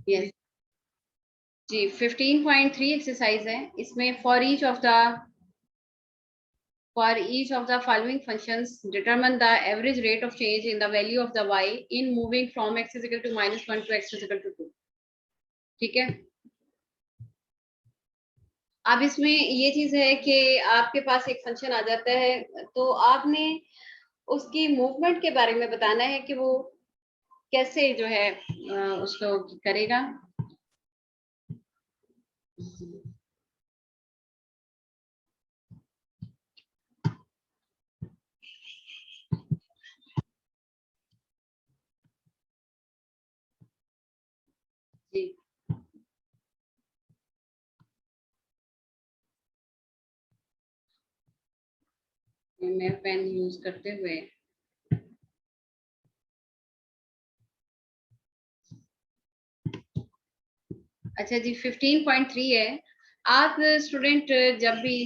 Yes जी, 15.3 exercise है। इसमें for each of the following functions determine the average rate of change in the value of the y in moving from x is equal to -1 to x is equal to 2। ठीक है, अब इसमें ये चीज है कि आपके पास एक फंक्शन आ जाता है, तो आपने उसकी मूवमेंट के बारे में बताना है कि वो कैसे जो है उसको करेगा। जी मैं पेन यूज करते हुए अच्छा जी 15.3 है। आप स्टूडेंट जब भी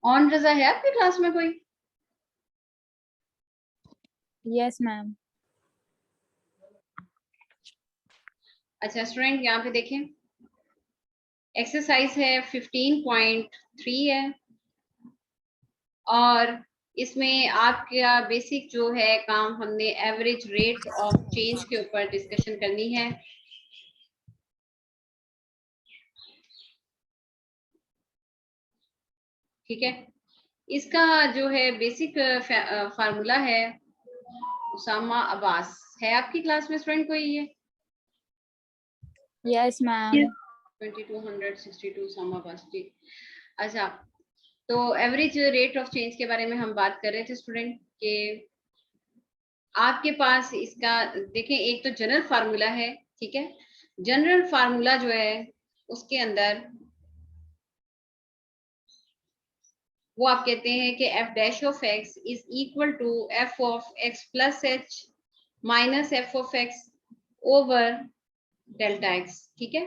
ऑन रजा है आपकी क्लास में कोई? Yes ma'am. अच्छा स्टूडेंट यहाँ पे देखें, एक्सरसाइज है 15.3 है और इसमें आपका बेसिक जो है काम हमने एवरेज रेट ऑफ चेंज के ऊपर डिस्कशन करनी है। ठीक है, इसका जो है बेसिक फार्मूला है उसामा अब्बास। है आपकी क्लास में स्टूडेंट कोई? ये यस मैम। 2262 उसामा अब्बास जी। अच्छा, तो एवरेज रेट ऑफ चेंज के बारे में हम बात कर रहे थे स्टूडेंट के आपके पास इसका देखें, एक तो जनरल फार्मूला है। ठीक है, जनरल फार्मूला जो है उसके अंदर वो आप कहते हैं कि f dash of x is equal to f of x plus h minus f of x over delta x. ठीक है,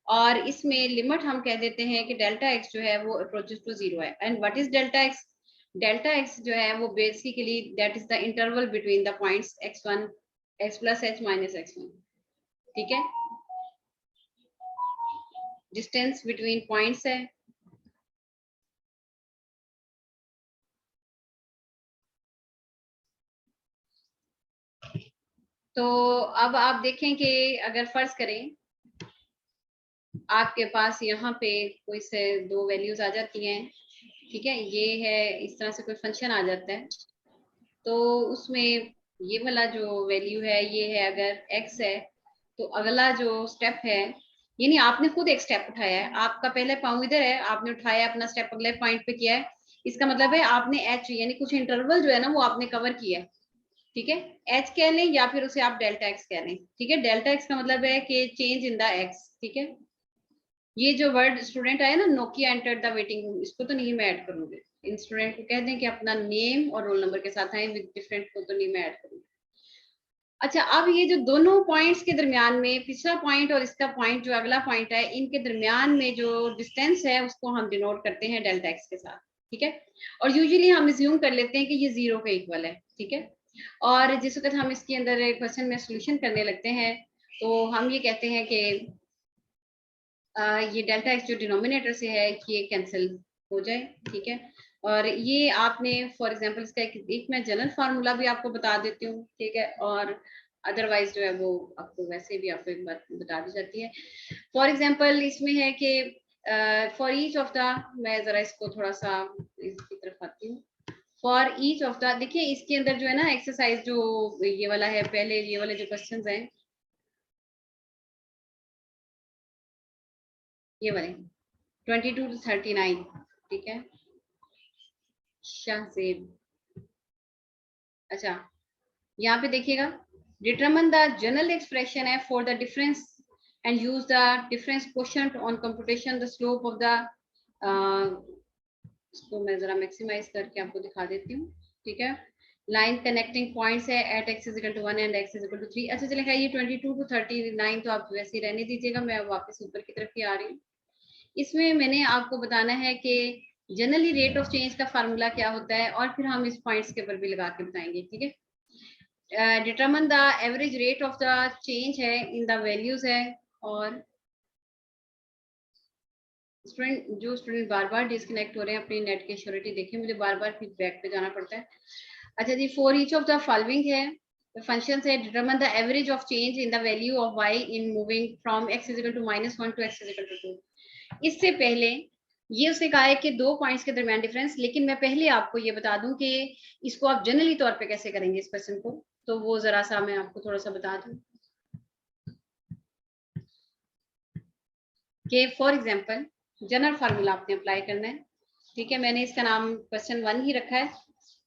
और इसमें लिमिट हम कह देते हैं कि डेल्टा एक्स जो है वो अप्रोचेस टू 0 है। And what is delta x? Delta x जो है वो basically that is the interval between the points x1 x plus h minus x1। ठीक है, डिस्टेंस बिटवीन पॉइंट्स है। तो अब आप देखें कि अगर फर्ज करें आपके पास यहाँ पे कोई से दो वैल्यूज आ जाती हैं। ठीक है, ये है इस तरह से कोई फंक्शन आ जाता है, तो उसमें ये वाला जो वैल्यू है ये है अगर x है, तो अगला जो स्टेप है, यानी आपने खुद एक स्टेप उठाया है, आपका पहले पाँव इधर है, आपने उठाया अपना स्टेप अगले पॉइंट पे किया है, इसका मतलब है आपने h यानी कुछ इंटरवल जो है ना वो आपने कवर किया है। ठीक है, h कह लें या फिर उसे आप डेल्टा x कह लें। ठीक है, डेल्टा x का मतलब है कि चेंज इन द x। ठीक है, ये जो वर्ड स्टूडेंट आया ना Nokia enter the waiting room, इसको तो नहीं मैं ऐड करूंगी। इन स्टूडेंट को कह दें कि अपना नेम और रोल नंबर के साथ आए, विद डिफरेंट को तो नहीं मैं ऐड करूंगी। अच्छा, अब ये जो दोनों पॉइंट्स के दरमियान में पिछला पॉइंट और इसका पॉइंट जो अगला पॉइंट है, इनके दरमियान में जो डिस्टेंस है उसको हम डिनोट करते हैं डेल्टा एक्स के साथ। ठीक है, और यूजुअली हम अज्यूम कर लेते हैं कि ये 0 के इक्वल है। ठीक है, और जिस वक्त हम इसके अंदर क्वेश्चन में सोल्यूशन करने लगते हैं तो हम ये कहते हैं कि ये डेल्टा एक्स जो डिनोमिनेटर से है ये कैंसिल हो जाए। ठीक है, और ये आपने फॉर एग्जांपल इसका एक मैं जनरल फार्मूला भी आपको बता देती हूँ। ठीक है, और अदरवाइज जो है वो आपको वैसे भी आपको एक बात बता दी जाती है। फॉर एग्जांपल इसमें है कि फॉर ईच ऑफ द, मैं जरा इसको थोड़ा सा इसकी तरफ आती हूँ। फॉर ईच ऑफ द, देखिए इसके अंदर जो है ना एक्सरसाइज जो ये वाला है, पहले ये वाले जो क्वेश्चन हैं ये वाले 22 to 39। ठीक है, शाहजेब। अच्छा, यहाँ पे देखिएगा, डिटरमिन द जनरल एक्सप्रेशन है for the difference and use the difference quotient on computation the slope of the, इसको मैं जरा मैक्सिमाइज करके आपको दिखा देती हूँ। ठीक है, लाइन कनेक्टिंग पॉइंट्स है at x is equal to 1 and x is equal to 3। अच्छा चलेगा, ये 22 to 39 तो आप वैसे ही रहने दीजिएगा, मैं वापस ऊपर की तरफ ही आ रही हूँ। इसमें मैंने आपको बताना है कि जनरली रेट ऑफ चेंज का फार्मूला क्या होता है और फिर हम इस पॉइंट्स के ऊपर भी लगा के बताएंगे। ठीक है, determine the average rate of the change है इन द वैल्यूज है, और स्टूडेंट बार बार डिस्कनेक्ट हो रहे हैं, अपनी नेट की श्योरिटी देखें, मुझे बार बार फीडबैक पे जाना पड़ता है। अच्छा जी, for each of the following है फंक्शन है, determine the average of change in the value of y in moving from x is equal to -1 to x is equal to 2। इससे पहले ये उसने कहा है कि 2 पॉइंट्स के दरमियान डिफरेंस, लेकिन मैं पहले आपको ये बता दूं कि इसको आप जनरली तौर पे कैसे करेंगे इस क्वेश्चन को, तो वो जरा सा मैं आपको थोड़ा सा बता दूं कि फॉर एग्जांपल जनरल फार्मूला आपने अप्लाई करना है। ठीक है, मैंने इसका नाम क्वेश्चन 1 ही रखा है,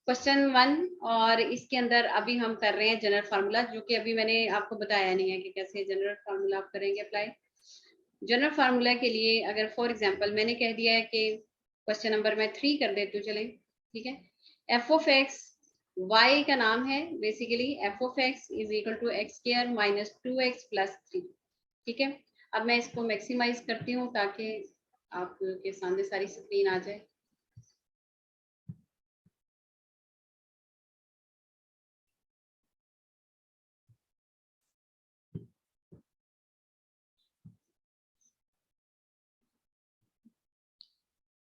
क्वेश्चन 1, और इसके अंदर अभी हम कर रहे हैं जनरल फार्मूला, जो कि अभी मैंने आपको बताया नहीं है कि कैसे जनरल फार्मूला आप करेंगे अप्लाई। जनरल फार्मूला के लिए अगर फॉर एग्जांपल मैंने कह दिया है कि क्वेश्चन नंबर मैं 3 कर देती हूँ, चले ठीक है, एफ ऑफ एक्स y का नाम है basically f of x is equal to x square minus 2x plus 3। ठीक है, अब मैं इसको मैक्सिमाइज करती हूँ ताकि आपके सामने सारी स्क्रीन आ जाए।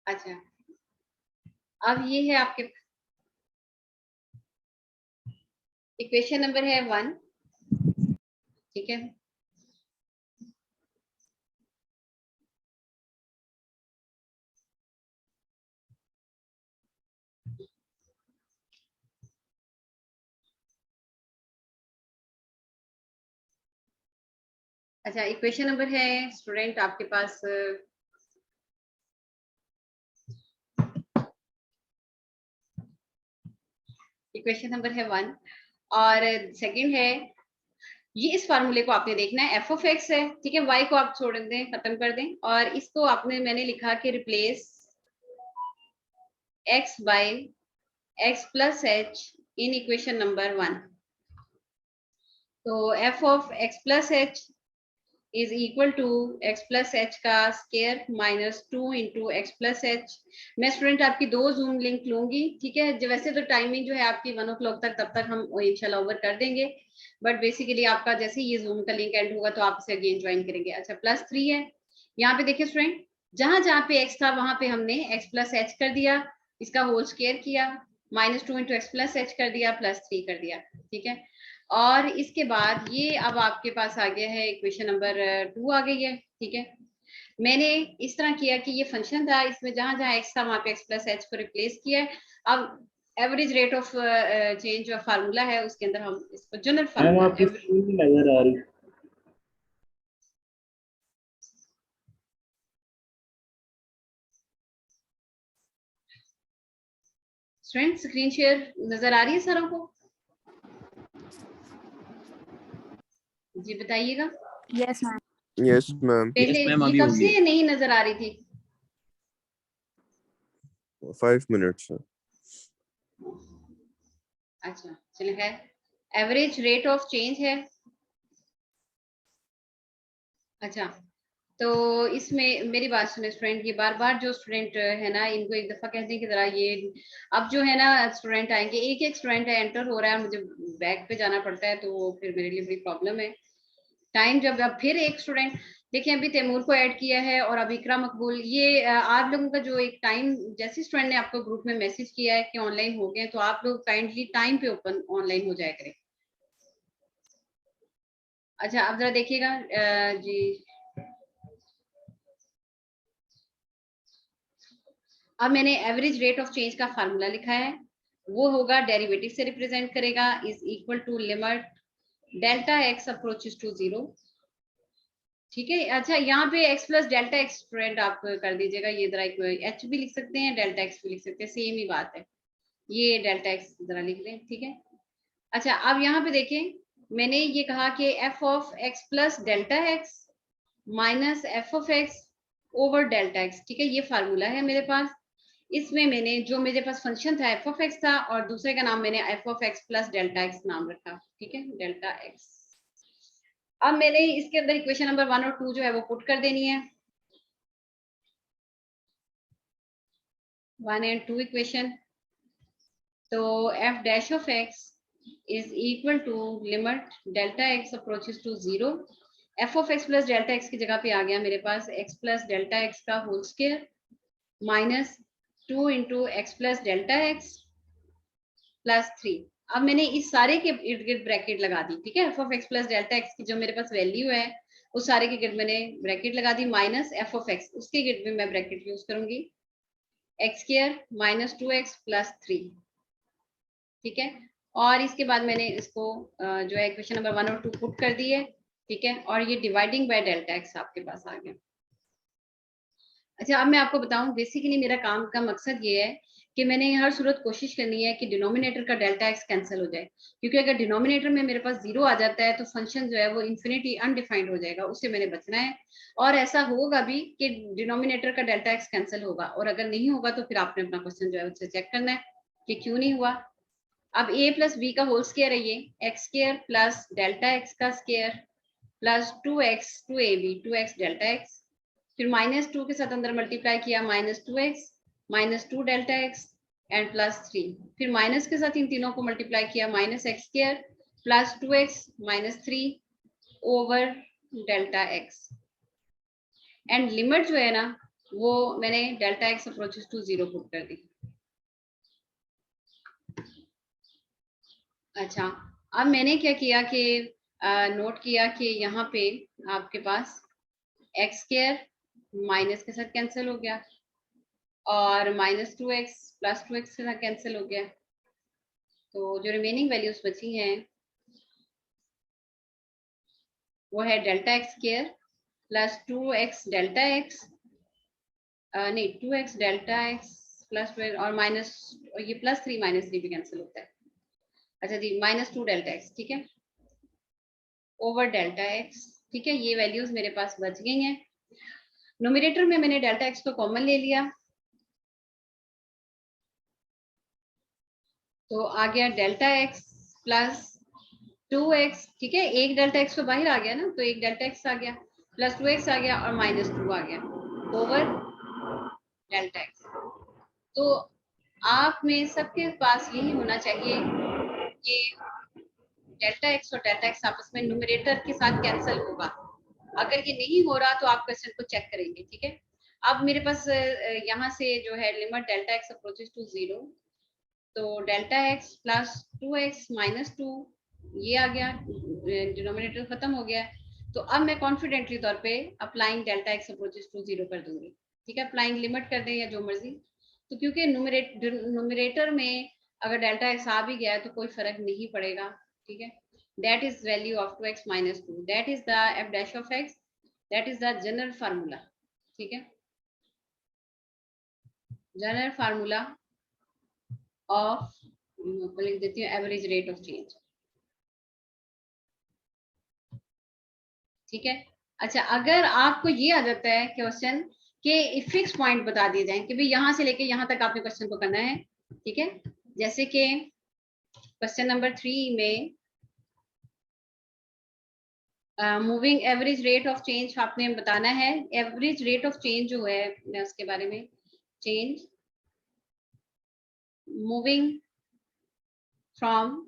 अच्छा, अब ये है आपके इक्वेशन नंबर है 1। ठीक है, अच्छा इक्वेशन नंबर है स्टूडेंट आपके पास इक्वेशन नंबर है 1, और सेकंड है ये इस फार्मूले को आपने देखना है, एफ ऑफ एक्स है, ठीक है, वाई को आप छोड़ दें, खत्म कर दें, और इसको आपने मैंने लिखा कि replace x by x plus h in equation number 1। तो f of x plus h is equal to x plus h का square minus 2 into x plus h. मैं स्टूडेंट आपकी 2 जूम लिंक लूंगी, ठीक है, जो वैसे तो टाइमिंग जो है आपकी 1 o'clock तक, तब तक हम इंशाल्लाह ओवर कर देंगे, बट बेसिकली आपका जैसे ही ये जूम का लिंक एंड होगा तो आप इसे अगेन ज्वाइन करेंगे। अच्छा +3 है, यहाँ पे देखिए स्टूडेंट, जहां जहां पे एक्स था वहां पे हमने एक्स प्लस एच कर दिया, इसका होल स्केयर किया, -2 इंटू एक्स प्लस एच कर दिया, +3 कर दिया। ठीक है, और इसके बाद ये अब आपके पास आ गया है इक्वेशन नंबर 2 आ गई है। ठीक है, मैंने इस तरह किया कि ये फंक्शन था, इसमें जहां जहां एक्स था वहां पे एक्स प्लस एच को रिप्लेस किया है। अब एवरेज रेट ऑफ चेंज जो फार्मूला है उसके अंदर हम इसको जनरल मैम फार्मूला आपकी स्क्रीन नहीं नजर आ रही। स्टूडेंट स्क्रीन शेयर नजर आ रही है सारों को? जी बताइएगा। Yes, ma'am. Yes ma'am. पहले मैम ये अभी कब होगी। से नहीं नजर आ रही थी? 5 मिनट्स है। अच्छा चलिए, है एवरेज रेट ऑफ चेंज है। अच्छा, तो इसमें मेरी बात सुने स्टूडेंट, ये बार बार जो स्टूडेंट है ना, इनको एक दफा कहते हैं कि जरा ये, अब जो है ना स्टूडेंट आएंगे, एक एक स्टूडेंट एंटर हो रहा है, मुझे बैक पे जाना पड़ता है, तो फिर मेरे लिए बड़ी प्रॉब्लम है टाइम। जब अब फिर एक स्टूडेंट देखिए, अभी तैमूर को ऐड किया है और अब इकरा मकबूल, ये आप लोगों का जो एक टाइम, जैसे स्टूडेंट ने आपको ग्रुप में मैसेज किया है कि ऑनलाइन हो गए, तो आप लोग काइंडली टाइम पे ओपन ऑनलाइन हो जाया करें। अच्छा अब जरा देखिएगा जी, अब मैंने एवरेज रेट ऑफ चेंज का फार्मूला लिखा है, वो होगा डेरिवेटिव से रिप्रेजेंट करेगा, is equal to limit delta x approaches to 0। ठीक है, अच्छा यहाँ पे x plus delta x student आप कर दीजिएगा, ये जरा एच भी लिख सकते हैं, डेल्टा एक्स भी लिख सकते हैं, सेम ही बात है, ये डेल्टा एक्स जरा लिख लें। ठीक है, अच्छा अब यहाँ पे देखें, मैंने ये कहा कि F of x plus delta x minus f of x over delta x. ठीक है, ये फार्मूला है मेरे पास, इसमें मैंने जो मेरे पास फंक्शन था एफ ऑफ एक्स था, और दूसरे का नाम मैंने F of x plus delta x नाम रखा। ठीक है, डेल्टा एक्स। अब मैंने इसके अंदर इक्वेशन नंबर 1 और 2 जो है वो पुट कर देनी है, 1 and 2 इक्वेशन। तो F dash of x is equal to limit delta x approaches to 0, f of x plus delta x की जगह पे आ गया मेरे पास x plus delta x का whole square minus 2 into x plus delta x plus 3। अब मैंने इस सारे के इर्द गिर्द ब्रैकेट लगा दी, ठीक है। F of x plus delta x की जो मेरे पास वैल्यू है उस सारे के गिर्द मैंने ब्रैकेट लगा दी, माइनस एफ ऑफ एक्स, उसके गिर्द भी मैं ब्रैकेट यूज करूंगी, x square minus 2x plus 3, ठीक है। और इसके बाद मैंने इसको जो है इक्वेशन नंबर 1 और 2 पुट कर दिए, ठीक है। और ये डिवाइडिंग बाय डेल्टा एक्स आपके पास आ गया। अच्छा, अब मैं आपको बताऊं, बेसिकली मेरा काम का मकसद ये है कि मैंने हर सूरत कोशिश करनी है कि डिनोमिनेटर का डेल्टा एक्स कैंसिल हो जाए, क्योंकि अगर डिनोमिनेटर में मेरे पास 0 आ जाता है तो फंक्शन जो है वो इन्फिनिटी अनडिफाइंड हो जाएगा, उससे मैंने बचना है। और ऐसा होगा भी कि डिनोमिनेटर का डेल्टा एक्स कैंसिल होगा, और अगर नहीं होगा तो फिर आपने अपना क्वेश्चन जो है उससे चेक करना है कि क्यों नहीं हुआ। अब a प्लस बी का होल स्क्वायर है, ये x square plus delta x का square plus 2x 2ab 2x delta x, फिर माइनस 2 के साथ अंदर मल्टीप्लाई किया, minus 2x minus 2 delta x and plus 3, फिर माइनस के साथ इन तीनों को मल्टीप्लाई किया, minus x square plus 2x minus 3 over delta x, and limit जो है ना वो मैंने delta x approaches to 0 put कर दी। अच्छा, अब मैंने क्या किया कि नोट किया कि यहाँ पे आपके पास एक्स स्क्वायर माइनस के साथ कैंसिल हो गया और माइनस 2x प्लस 2x के साथ कैंसिल हो गया, तो जो रिमेनिंग वैल्यूज बची हैं वो है delta x square plus 2x delta x, नहीं 2x डेल्टा एक्स प्लस 12 और माइनस, ये प्लस 3 माइनस 3 भी कैंसिल होता है। अच्छा जी, माइनस 2 डेल्टा एक्स, ठीक है, ओवर डेल्टा एक्स, ठीक है। ये वैल्यूज मेरे पास बच गई हैं। नोमिनेटर में मैंने डेल्टा एक्स को कॉमन ले लिया, तो आ गया डेल्टा एक्स प्लस 2x, ठीक है, एक डेल्टा एक्स तो बाहर आ गया ना, तो एक डेल्टा एक्स आ गया प्लस 2x आ गया और माइनस 2 आ गया ओवर डेल्टा एक्स। तो आप में सबके पास यही होना चाहिए कि डेल्टा एक्स और डेल्टा एक्स आपस में न्यूमरेटर के साथ कैंसिल होगा। अगर ये नहीं हो रहा तो आप क्वेश्चन को चेक करेंगे, ठीक है। अब मेरे पास यहाँ से जो है limit delta x approaches to 0, तो delta x plus 2x minus 2 ये आ गया, डिनोमिनेटर खत्म हो गया। तो अब मैं कॉन्फिडेंटली तौर पे applying delta x approaches to 0 कर दूंगी, ठीक है। अप्लाइंग लिमिट कर दें या जो मर्जी, तो क्योंकि न्यूमरेटर में अगर डेल्टा एक्स आ भी गया है तो कोई फर्क नहीं पड़ेगा, ठीक है। That is value of 2x minus 2, that is the F dash of x, that is the general formula, ठीक है, जनरल फार्मूला ऑफ, लिख देती हूँ, एवरेज रेट ऑफ चेंज, ठीक है। अच्छा, अगर आपको ये आ जाता है क्वेश्चन के फिक्स पॉइंट बता दिए जाए कि भाई यहाँ से लेके यहाँ तक आपने क्वेश्चन को करना है, ठीक है, जैसे कि क्वेश्चन नंबर 3 में moving average rate of change आपने बताना है। एवरेज रेट ऑफ चेंज जो है, मैं उसके बारे में, change moving from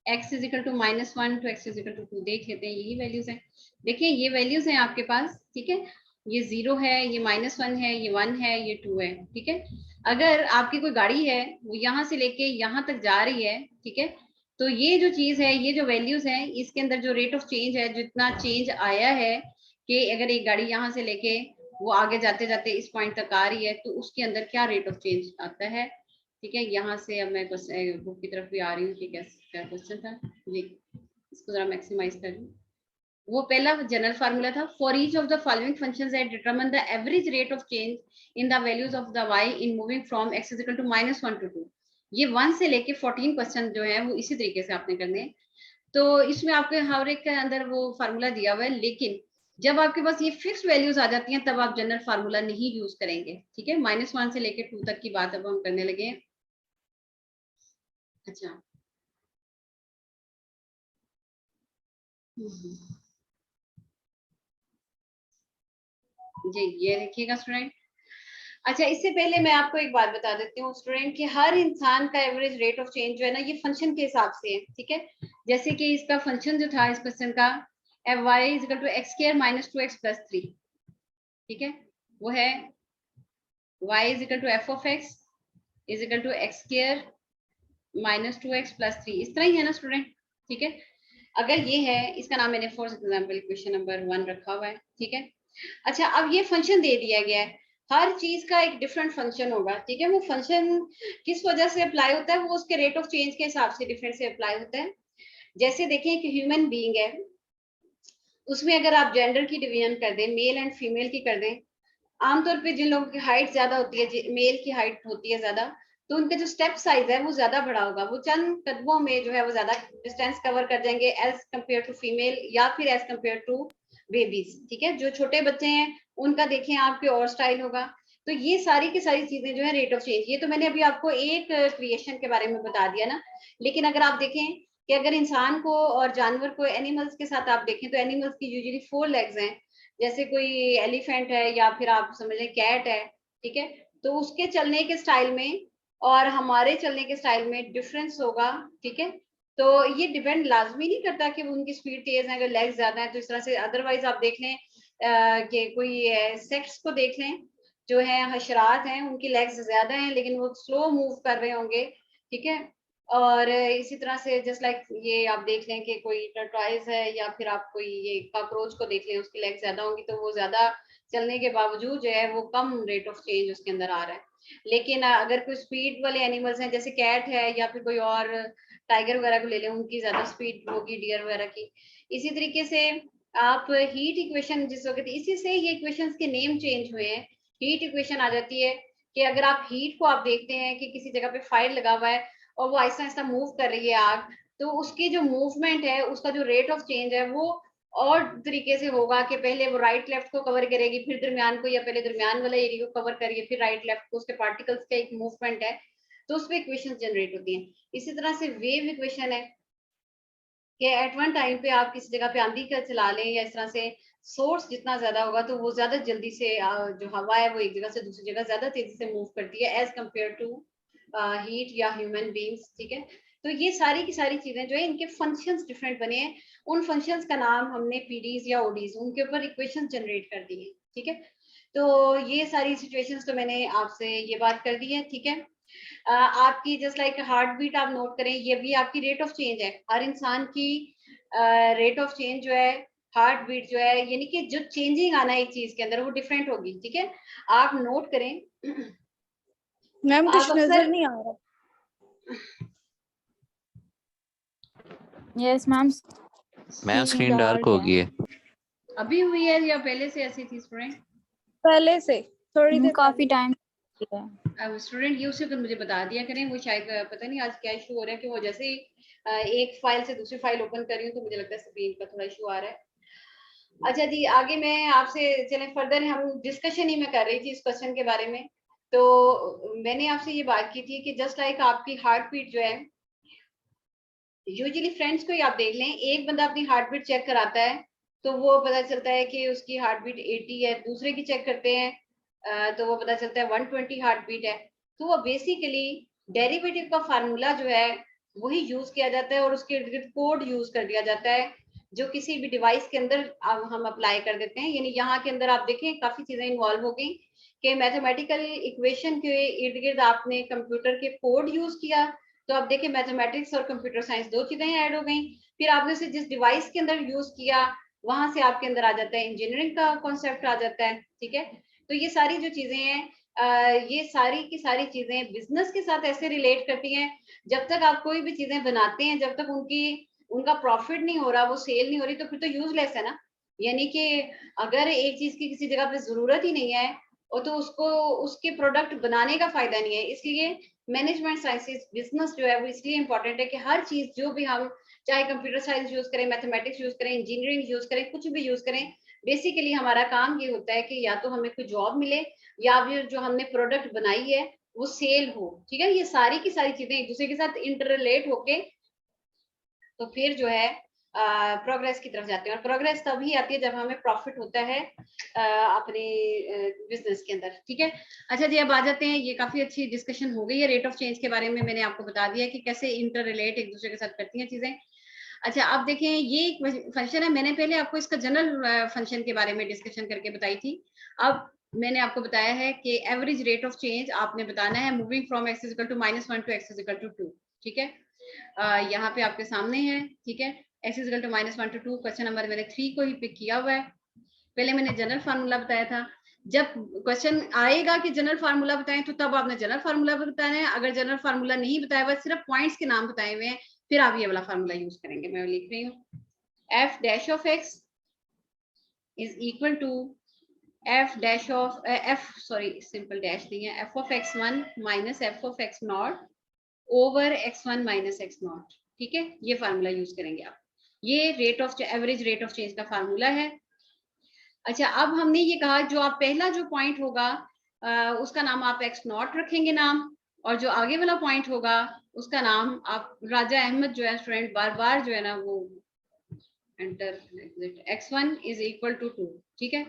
x is equal to -1 to x is equal to 2, देख लेते हैं, यही वैल्यूज हैं। देखिए ये वैल्यूज हैं आपके पास, ठीक है, ये 0 है, ये -1 है, ये 1 है, ये 2 है, ठीक है। अगर आपकी कोई गाड़ी है वो यहाँ से लेके यहाँ तक जा रही है, ठीक है, तो ये जो चीज है, ये जो वैल्यूज है, इसके अंदर जो रेट ऑफ चेंज है, जितना चेंज आया है, कि अगर एक गाड़ी यहाँ से लेके वो आगे जाते जाते इस पॉइंट तक आ रही है तो उसके अंदर क्या रेट ऑफ चेंज आता है, ठीक है। यहाँ से अब मैं बुक की तरफ भी आ रही हूँ कि क्या क्वेश्चन था जी, इसको जरा मैक्सिमाइज कर लूँ। वो पहला जनरल फार्मूला था, for each of the following functions that determine the average rate of change in the values of the y in moving from x is equal to -1 to 2। ये 1 से लेके 14 क्वेश्चन जो है वो इसी तरीके से आपने करने हैं। तो इसमें आपके हर एक के अंदर वो फार्मूला दिया हुआ है, लेकिन जब आपके पास ये फिक्स वैल्यूज आ जाती हैं तब आप जनरल फार्मूला नहीं यूज करेंगे, ठीक है। -1 से लेके 2 तक की बात अब हम करने लगे हैं। अच्छा, जी ये देखिएगा स्टूडेंट। अच्छा, इससे पहले मैं आपको एक बात बता देती हूँ स्टूडेंट, कि हर इंसान का एवरेज रेट ऑफ चेंज जो है ना, ये फंक्शन के हिसाब से है, ठीक है। जैसे कि इसका फंक्शन जो था इस क्वेश्चन का, y is equal to x square minus 2x plus 3, ठीक है, वो है y is equal to f of x is equal to x square minus 2x plus 3, इस तरह ही है ना स्टूडेंट, ठीक है। अगर ये है, इसका नाम मैंने फॉर एग्जाम्पल इक्वेशन नंबर 1 रखा हुआ है, ठीक है। अच्छा, अब ये फंक्शन दे दिया गया है, हर चीज का एक डिफरेंट फंक्शन होगा, ठीक है। वो फंक्शन किस वजह से अप्लाई होता है, वो उसके रेट ऑफ चेंज के हिसाब से डिफरेंट से अप्लाई होता है। जैसे देखें कि ह्यूमन बीइंग है, उसमें अगर आप जेंडर की डिवीजन कर दें, मेल एंड फीमेल की कर दें, आमतौर पे जिन लोगों की हाइट ज्यादा होती है, मेल की हाइट होती है ज्यादा, तो उनका जो स्टेप साइज है वो ज्यादा बड़ा होगा, वो चंद कदमों में जो है वो ज्यादा डिस्टेंस कवर कर जाएंगे एज कम्पेयर टू फीमेल या फिर एज कम्पेयर टू बेबीज, ठीक है। जो छोटे बच्चे हैं उनका देखें आपके और स्टाइल होगा। तो ये सारी की सारी चीजें जो है रेट ऑफ चेंज, ये तो मैंने अभी आपको एक क्रिएशन के बारे में बता दिया ना। लेकिन अगर आप देखें कि अगर इंसान को और जानवर को, एनिमल्स के साथ आप देखें, तो एनिमल्स की यूजुअली 4 लेग्स हैं। जैसे कोई एलिफेंट है या फिर आप समझ लें कैट है, ठीक है, तो उसके चलने के स्टाइल में और हमारे चलने के स्टाइल में डिफरेंस होगा, ठीक है। तो ये डिपेंड लाजमी नहीं करता कि वो उनकी स्पीड तेज है, अगर लेग्स ज्यादा है तो इस तरह से। अदरवाइज आप देख लें कि कोई सेक्स को देख लें, जो है हशरात हैं, उनकी लेग्स ज्यादा हैं लेकिन वो स्लो मूव कर रहे होंगे, ठीक है। और इसी तरह से जस्ट लाइक ये आप देख लें कि कोई टर्टवाइज है या फिर आप कोई ये कॉकरोच को देख लें, उसकी लेग ज्यादा होंगी तो वो ज्यादा चलने के बावजूद जो है वो कम रेट ऑफ चेंज उसके अंदर आ रहा है। लेकिन अगर कोई स्पीड वाले एनिमल्स हैं, जैसे कैट है या फिर कोई और टाइगर वगैरह को ले लें, उनकी ज्यादा स्पीड होगी, डियर वगैरह की। इसी तरीके से आप हीट इक्वेशन जिस वक्त, इसी से ये इक्वेशंस के नेम चेंज हुए हैं। हीट इक्वेशन आ जाती है कि अगर आप हीट को आप देखते हैं कि किसी जगह पे फायर लगा हुआ है और वो आहिस्ता आहिस्ता मूव कर रही है आग, तो उसकी जो मूवमेंट है, उसका जो रेट ऑफ चेंज है वो और तरीके से होगा कि पहले वो राइट लेफ्ट को कवर करेगी, फिर दरमियान को, या पहले दरमियान वाला एरिया को कवर करेगी, फिर राइट लेफ्ट को, उसके पार्टिकल्स का एक मूवमेंट है, तो उसमें इक्वेशन जनरेट होती हैं। इसी तरह से वेव इक्वेशन है कि एट वन टाइम पे आप किसी जगह पे आंधी का चला लें या इस तरह से, सोर्स जितना ज्यादा होगा तो वो ज्यादा जल्दी से जो हवा है वो एक जगह से दूसरी जगह ज्यादा तेजी से मूव करती है एज कम्पेयर टू हीट या ह्यूमन बींग्स, ठीक है। तो ये सारी की सारी चीजें जो है, इनके फंक्शंस डिफरेंट बने हैं, उन फंक्शंस का नाम हमने पीडीज या ओडीज, उनके ऊपर इक्वेशन जनरेट कर दी है, ठीक है। तो ये सारी सिचुएशंस तो मैंने आपसे ये बात कर दी है, ठीक है। आपकी जस्ट लाइक हार्ट बीट आप नोट करें, ये भी आपकी रेट ऑफ चेंज है, हर इंसान की रेट ऑफ चेंज जो है, हार्ट बीट जो है, यानी कि जो चेंजिंग आना है एक चीज के अंदर वो डिफरेंट होगी, ठीक है। आप नोट करें। मैम आप कुछ नजर अक्सर, नहीं आ रहा। Yes ma'am, ma'am screen dark हो गई है। अभी हुई है या पहले से ऐसी थी स्टूडेंट? पहले से थोड़ी देर काफी टाइम अब स्टूडेंट ये उसी वक्त मुझे बता दिया करें, वो शायद पता नहीं आज क्या इशू हो रहा है, कि वो जैसे ही एक फाइल से दूसरी फाइल ओपन कर रही हूँ तो मुझे लगता है स्क्रीन का थोड़ा इशू आ रहा है। अच्छा जी, आगे मैं आपसे चले फर्दर, हम डिस्कशन ही मैं कर रही थी इस क्वेश्चन के बारे में। तो मैंने आपसे ये बात की थी कि जस्ट लाइक आपकी हार्ट बीट जो है, यूजुअली फ्रेंड्स को ही आप देख लें, एक बंदा अपनी हार्ट बीट चेक कराता है तो वो पता चलता है कि उसकी हार्ट बीट 80 है, दूसरे की चेक करते हैं तो वो पता चलता है 120 हार्ट बीट है। तो वो बेसिकली डेरिवेटिव का फार्मूला जो है वही यूज किया जाता है और उसके इर्द गिर्द कोड यूज कर दिया जाता है, जो किसी भी डिवाइस के अंदर हम अप्लाई कर देते हैं। यानी यहाँ के अंदर आप देखें काफी चीजें इन्वॉल्व हो गई कि मैथमेटिकल इक्वेशन के इर्द गिर्द आपने कंप्यूटर के कोड यूज किया, तो आप देखिए मैथमेटिक्स और कंप्यूटर साइंस दो चीजें ऐड हो गई। फिर आपने उसे जिस डिवाइस के अंदर यूज किया, वहां से आपके अंदर आ जाता है इंजीनियरिंग का कॉन्सेप्ट आ जाता है, ठीक है। तो ये सारी जो चीजें हैं, ये सारी की सारी चीजें बिजनेस के साथ ऐसे रिलेट करती हैं। जब तक आप कोई भी चीजें बनाते हैं, जब तक उनका प्रॉफिट नहीं हो रहा, वो सेल नहीं हो रही, तो फिर तो यूजलेस है ना। यानी कि अगर एक चीज की किसी जगह पे जरूरत ही नहीं है और तो उसको उसके प्रोडक्ट बनाने का फायदा नहीं है। इसलिए मैनेजमेंट साइंसेस बिजनेस जो है वो इसलिए इंपॉर्टेंट है कि हर चीज जो भी हम, चाहे कंप्यूटर साइंस यूज करें, मैथमेटिक्स यूज करें, इंजीनियरिंग यूज करें, कुछ भी यूज करें, बेसिकली हमारा काम ये होता है कि या तो हमें कोई जॉब मिले या फिर जो हमने प्रोडक्ट बनाई है वो सेल हो, ठीक है। ये सारी की सारी चीजें एक दूसरे के साथ इंटर रिलेट होके तो फिर जो है प्रोग्रेस की तरफ जाते हैं, और प्रोग्रेस तभी आती है जब हमें प्रॉफिट होता है अपने बिजनेस के अंदर। ठीक है, अच्छा जी, अब आ जाते हैं, ये काफी अच्छी डिस्कशन हो गई है रेट ऑफ चेंज के बारे में। मैंने आपको बता दिया कि कैसे इंटर रिलेट एक दूसरे के साथ करती हैं चीजें। अच्छा, अब देखें, ये एक फंक्शन है, मैंने पहले आपको इसका जनरल फंक्शन के बारे में डिस्कशन करके बताई थी। अब मैंने आपको बताया है कि एवरेज रेट ऑफ चेंज आपने बताना है moving from x equal to -1 to x equal to 2। ठीक है, यहाँ पे आपके सामने है। ठीक है, x equal to -1 to 2, question number मैंने 3 को ही पिक किया हुआ है। पहले मैंने जनरल फार्मूला बताया था। जब क्वेश्चन आएगा कि जनरल फार्मूला बताएं, तो तब आपने जनरल फार्मूला बताना है। अगर जनरल फार्मूला नहीं बताया हुआ, सिर्फ पॉइंट्स के नाम बताए हुए हैं, फिर आप ये वाला फार्मूला यूज करेंगे। मैं लिख रही हूँ, f dash of x is equal to simple dash नहीं है, f of x1 minus f of x0 over x1 minus x0। ठीक है, ये फार्मूला यूज करेंगे आप। ये rate of average rate of change का फार्मूला है। अच्छा, अब हमने ये कहा जो आप पहला जो पॉइंट होगा उसका नाम आप x0 रखेंगे नाम, और जो आगे वाला पॉइंट होगा उसका नाम आप राजा अहमद जो है स्टूडेंट बार बार जो है ना वो enter x1 is equal to 2। ठीक है,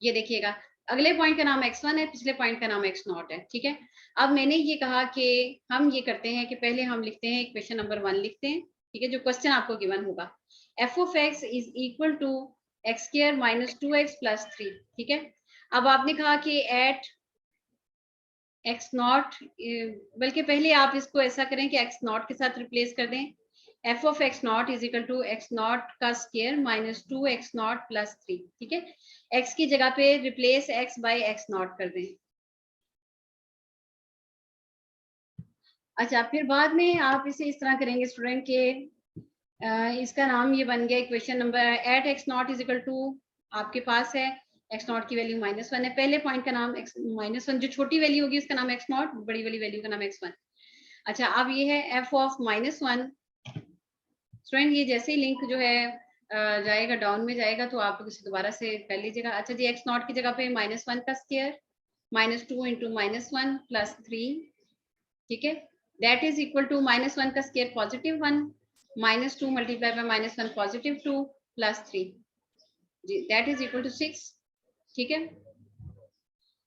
ये देखिएगा, अगले पॉइंट का नाम x1 है, पिछले पॉइंट का नाम x0 है। ठीक है, अब मैंने ये कहा कि हम ये करते हैं कि पहले हम लिखते हैं इक्वेशन नंबर 1 लिखते हैं। ठीक है, जो क्वेश्चन आपको गिवन होगा, f of x is equal to x square minus 2x plus 3। ठीक है, अब आपने कहा कि एट x0, बल्कि पहले आप इसको ऐसा करें कि x0 के साथ रिप्लेस कर दें। f of x0 is equal to x0 का स्क्वायर माइनस 2x0 प्लस 3। ठीक है, x की जगह पे रिप्लेस x बाय x0 कर दें। अच्छा, फिर बाद में आप इसे इस तरह करेंगे स्टूडेंट के इसका नाम ये बन गया equation number eight x0 is equal to, आपके पास है x0 की वैल्यू -1 है, पहले पॉइंट का नाम -1, जो छोटी वैल्यू होगी उसका नाम x0, बड़ी वाली वैल्यू का नाम x1। अच्छा, अब ये है f ऑफ -1। स्टूडेंट ये जैसे ही लिंक जो है जाएगा डाउन में जाएगा, तो आप इसे दोबारा से कर लीजिएगा। अच्छा जी, x0 की जगह पे -1 का स्क्वायर -2 इंटू -1 प्लस 3। ठीक है, दैट इज इक्वल टू -1 का स्क्वायर +1, -2 मल्टीप्लाई बाय -1 +2 प्लस 3 जी, दैट इज इक्वल टू 6। ठीक है,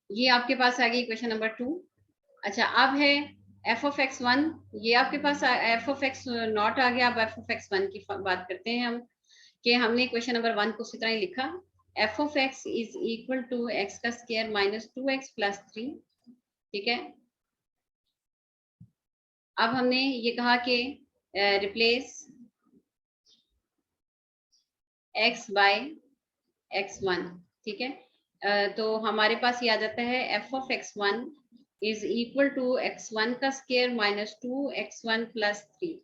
ये आपके पास आ गई इक्वेशन नंबर 2। अच्छा, अब है f ऑफ x1, ये आपके पास f ऑफ x0 आ गया। अब f ऑफ x1 की बात करते हैं हम, कि हमने इक्वेशन नंबर 1 को उसी तरह ही लिखा, f of x is equal to x का स्क्वायर माइनस 2x प्लस 3। ठीक है, अब हमने ये कहा कि रिप्लेस x बाय x1। ठीक है, तो हमारे पास ये आ जाता है f of x1 is equal to x1 का स्क्वायर माइनस 2x1 प्लस 3।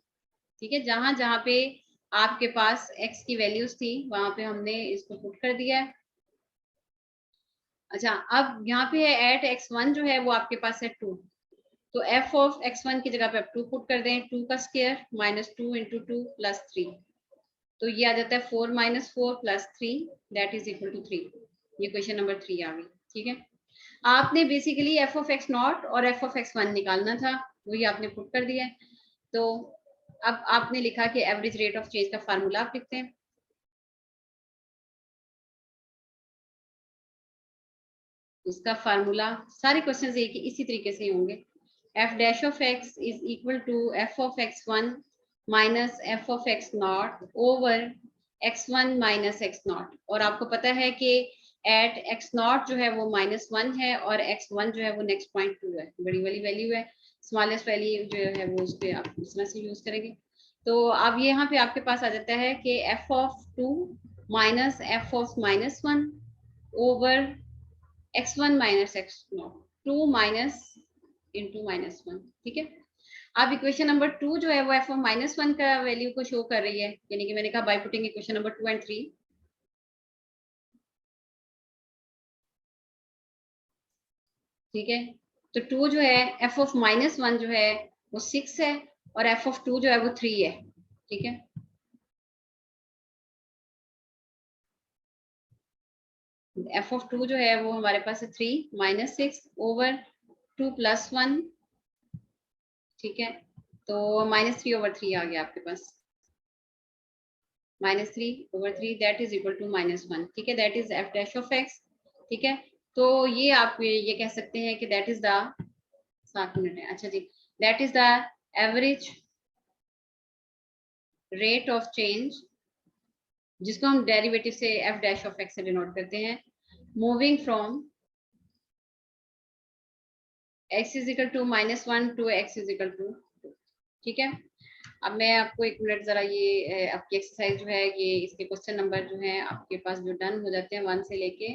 ठीक है, जहां जहां पे आपके पास x की वैल्यूज थी वहां पे हमने इसको पुट कर दिया है। अच्छा, अब यहाँ पे है एट x1 जो है वो आपके पास है 2, तो f ऑफ x1 की जगह पे आप 2 पुट कर दें, 2 का स्क्वायर माइनस 2 इंटू 2 प्लस 3, तो ये आ जाता है 4 minus 4 plus 3, that is equal to 3। ये क्वेश्चन नंबर 3 आ गई। ठीक है, आपने बेसिकली f ऑफ x0 और f ऑफ x1 निकालना था, वही आपने पुट कर दिया है। तो अब आपने लिखा कि एवरेज रेट ऑफ चेंज का फार्मूला आप लिखते हैं। इसका फार्मूला सारे क्वेश्चन एक इसी तरीके से होंगे, f dash of x is equal to f of x1 minus f of x0 over x1 minus x0। और आपको पता है कि एट x0 जो है वो -1 है और x1 जो है वो नेक्स्ट पॉइंट 2 है, बड़ी वाली वैल्यू है, स्मॉलेस्ट वैल्यू जो है वो उस पर आप इस तरह से यूज करेंगे। तो अब यहाँ पे आपके पास आ जाता है कि f of 2 minus f of -1 over x1 minus x0, 2 minus into -1। ठीक है, अब इक्वेशन नंबर 2 जो है वो f ऑफ -1 का वैल्यू को शो कर रही है, यानी कि मैंने कहा by putting equation number 2 and 3। ठीक है, तो 2 जो है f ऑफ -1 जो है वो 6 है और f ऑफ 2 जो है वो 3 है। ठीक है, f ऑफ 2 जो है वो हमारे पास है 3 माइनस 6 ओवर 2 प्लस 1। ठीक है, तो -3 ओवर 3 आ गया आपके पास। -3/3 दैट इज इक्वल टू -1, ठीक है, that is f dash of x, ठीक है। तो ये आप ये कह सकते हैं कि दैट इज द 7 मिनट है, अच्छा जी, that is the average rate of change, जिसको हम डेरिवेटिव से f डैश ऑफ x से डिनोट करते हैं, moving from x is equal to -1 to x is equal to 2, ठीक है। अब मैं आपको एक मिनट जरा ये आपकी एक्सरसाइज जो है ये इसके क्वेश्चन नंबर जो है आपके पास जो डन हो जाते हैं 1 से लेके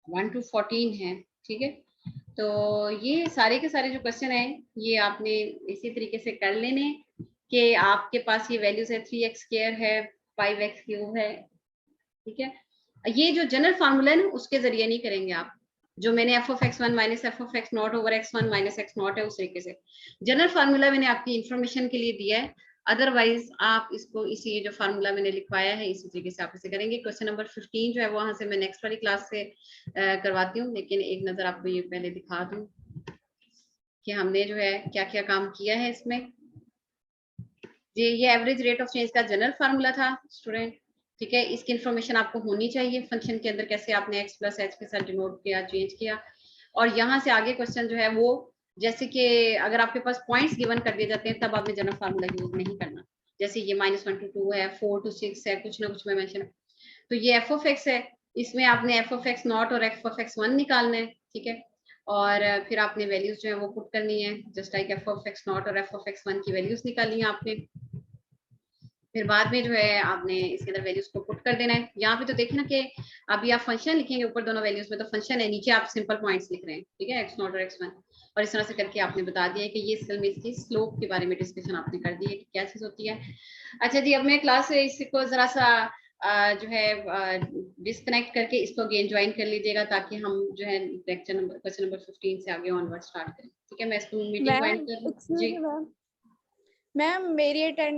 1 to 14 है, ठीक है। तो ये सारे के सारे जो क्वेश्चन है ये आपने इसी तरीके से कर लेने कि आपके पास ये वैल्यूज है 3x² है, 5x³ है, ठीक है। ये जो जनरल फार्मूला है ना उसके जरिए नहीं करेंगे आप, जो मैंने f(x1 - f(x0) - x1 - x0 है उस तरीके से। जनरल फार्मूला मैंने आपकी इंफॉर्मेशन के लिए दिया है, अदरवाइज आप इसको इसी जो फार्मूला मैंने लिखवाया है इसी तरीके से आप इसे करेंगे। क्वेश्चन नंबर 15 जो है वहां से मैं नेक्स्ट वाली क्लास से करवाती हूँ, लेकिन एक नजर आपको ये पहले दिखा दूं कि हमने जो है क्या क्या काम किया है इसमें। ये एवरेज रेट ऑफ चेंज का जनरल फार्मूला था स्टूडेंट, ठीक है। इसकी इन्फॉर्मेशन आपको होनी चाहिए, फंक्शन के अंदर कैसे आपने x + h के साथ डिनोट किया, चेंज किया। और यहाँ से आगे क्वेश्चन जो है वो जैसे कि अगर आपके पास पॉइंट्स गिवन कर दिए जाते हैं तब आपने जनरल फार्मूला यूज नहीं करना, जैसे ये -1 to 2 है, 4 to 6 है, कुछ ना कुछ में मेंशन। तो ये f(x) है, इसमें आपने f(x0) और f(x1) निकालना है, ठीक है। और फिर आपने वैल्यूज जो है वो पुट करनी है, जस्ट लाइक f(x0) और f(x1) की वैल्यूज निकालनी है आपने। फिर बाद में जो है आपने इसके अंदर वैल्यूज को पुट कर देना है। यहाँ पे तो देखें ना कि अभी आप फंक्शन लिखेंगे ऊपर दोनों वैल्यूज में तो फंक्शन है, नीचे आप सिंपल पॉइंट्स लिख रहे हैं, ठीक है, x0 और x1। और इस तरह से करके आपने बता दिया है कि ये असल में इसकी स्लोप के बारे में डिस्कशन आपने कर दी है कि क्या चीज होती है। अच्छा जी, अब मैं क्लास से इसको जरा सा जो है डिस्कनेक्ट करके इसको अगेन ज्वाइन कर लीजिएगा ताकि हम जो है लेक्चर नंबर क्वेश्चन नंबर 15 से आगे ऑनवर्ड स्टार्ट करें, ठीक है। मैं इसको मीटिंग ज्वाइन कर लूँ जी। मैम मेरी अटेंडेंस